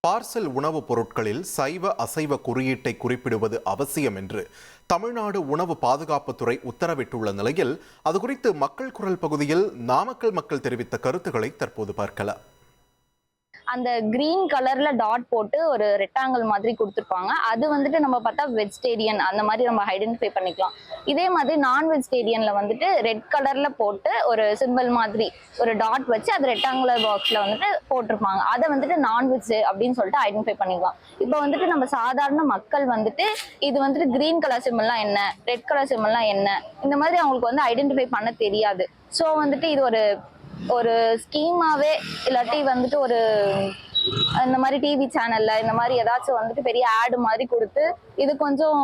Parcel உணவுப் பொருட்களில் சைவ அசைவ குறியீட்டை குறிப்பிடுவது அவசியம் என்று தமிழ்நாடு உணவு பாதுகாப்புத்துறை உத்தரவிட்டுள்ள நிலையில் அது குறித்து மக்கள் குரல் பகுதியில் நாமக்கல் மக்கள் தெரிவித்த கருத்துக்களை தற்போது பார்க்கலாம். அந்த கிரீன் கலர்ல டாட் போட்டு ஒரு ரெக்டாங்கிள் மாதிரி கொடுத்துருப்பாங்க. அது வந்துட்டு நம்ம பார்த்தா வெஜிடேரியன் அந்த மாதிரி நம்ம ஐடென்டிஃபை பண்ணிக்கலாம். இதே மாதிரி நான் வெஜிடேரியன்ல வந்துட்டு ரெட் கலர்ல போட்டு ஒரு சிம்பிள் மாதிரி ஒரு டாட் வச்சு அது ரெக்டாங்குலர் பாக்ஸ்ல வந்துட்டு போட்டிருப்பாங்க. அதை வந்துட்டு நான்வெஜ் அப்படின்னு சொல்லிட்டு ஐடென்டிஃபை பண்ணிக்கலாம். இப்போ வந்துட்டு நம்ம சாதாரண மக்கள் வந்துட்டு இது வந்துட்டு கிரீன் கலர் சிம்பிள்லாம் என்ன, ரெட் கலர் சிம்பிள்லாம் என்ன, இந்த மாதிரி அவங்களுக்கு வந்து ஐடென்டிஃபை பண்ண தெரியாது. ஸோ வந்துட்டு இது ஒரு ஸ்கீமாவே இல்லாட்டி வந்துட்டு ஒரு இந்த மாதிரி டிவி சேனல்ல இந்த மாதிரி ஏதாச்சும் வந்துட்டு பெரிய ஆடு மாதிரி கொடுத்து இது கொஞ்சம்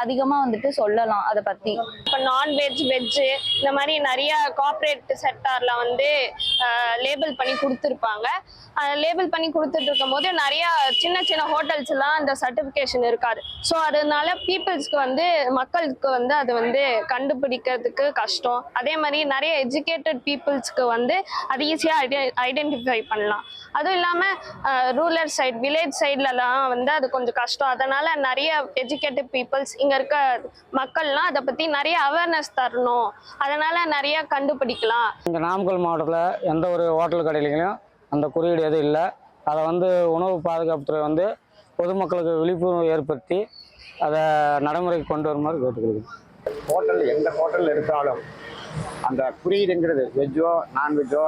அதிகமா வந்துட்டு சொல்லலாம் அதை பத்தி. இப்போ நான்வெஜ் வெஜ் இந்த மாதிரி நிறைய கார்பரேட் செக்டார்ல வந்து லேபிள் பண்ணி கொடுத்துருப்பாங்க. லேபிள் பண்ணி கொடுத்துட்டு இருக்கும் போது நிறைய சின்ன சின்ன ஹோட்டல்ஸ் எல்லாம் அந்த சர்டிபிகேஷன் இருக்காது. ஸோ அதனால பீப்புள்ஸ்க்கு வந்து மக்களுக்கு வந்து அது வந்து கண்டுபிடிக்கிறதுக்கு கஷ்டம். அதே மாதிரி நிறைய எஜுகேட்டட் பீப்புள்ஸ்க்கு வந்து அது ஈஸியாக ஐடென்டிஃபை பண்ணலாம். அதுவும் இல்லாமல் ரூரல் சைட் வில்லேஜ் சைட்லலாம் வந்து அது கொஞ்சம் கஷ்டம். அதனால நிறைய எஜுகேட்டட் பீப்புள்ஸ் இங்கே இருக்க மக்கள்லாம் அதை பற்றி நிறைய அவேர்னஸ் தரணும். அதனால நிறைய கண்டுபிடிக்கலாம். இங்கே நாமக்கல் மாவட்டத்தில் எந்த ஒரு ஹோட்டல் கடையிலையும் அந்த குறியீடு எதுவும் இல்லை. அதை வந்து உணவு பாதுகாப்புத்துறை வந்து பொதுமக்களுக்கு விழிப்புணர்வு ஏற்படுத்தி அதை நடைமுறைக்கு கொண்டு வருமாறு கேட்டுக்கொள்கிறேன். ஹோட்டல் எந்த ஹோட்டலில் எடுத்தாலும் அந்த குறியீடுங்கிறது வெஜ்ஜோ நான்வெஜ்ஜோ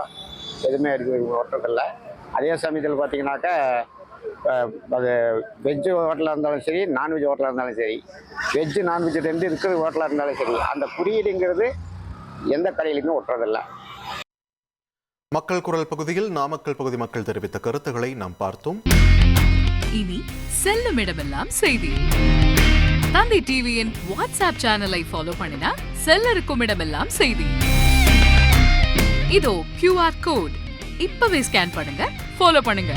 எதுவுமே இருக்குது ஹோட்டல்களில். அதே சமயத்தில் பார்த்தீங்கன்னாக்கா அது வெஜ்ஜு ஹோட்டலாக இருந்தாலும் சரி, நான்வெஜ் ஹோட்டலாக இருந்தாலும் சரி, வெஜ்ஜு நான்வெஜ் ரெண்டு இருக்கிற ஹோட்டலாக இருந்தாலும் சரி, அந்த குறியீடுங்கிறது எந்த கடையிலுமே ஒட்டுறதில்லை. மக்கள் குரல் பகுதியில் நாமக்கல் பகுதி மக்கள் தெரிவித்த கருத்துக்களை நாம் பார்த்தோம். இனி செல்லும் இடமெல்லாம் செய்தி. தந்தி டிவியின் வாட்ஸ்அப் சேனலை ஃபாலோ பண்ணினா செல்ல இருக்கும் இடமெல்லாம் செய்தி. இதோ QR கோட் இப்பவே ஸ்கேன் பண்ணுங்க, ஃபாலோ பண்ணுங்க.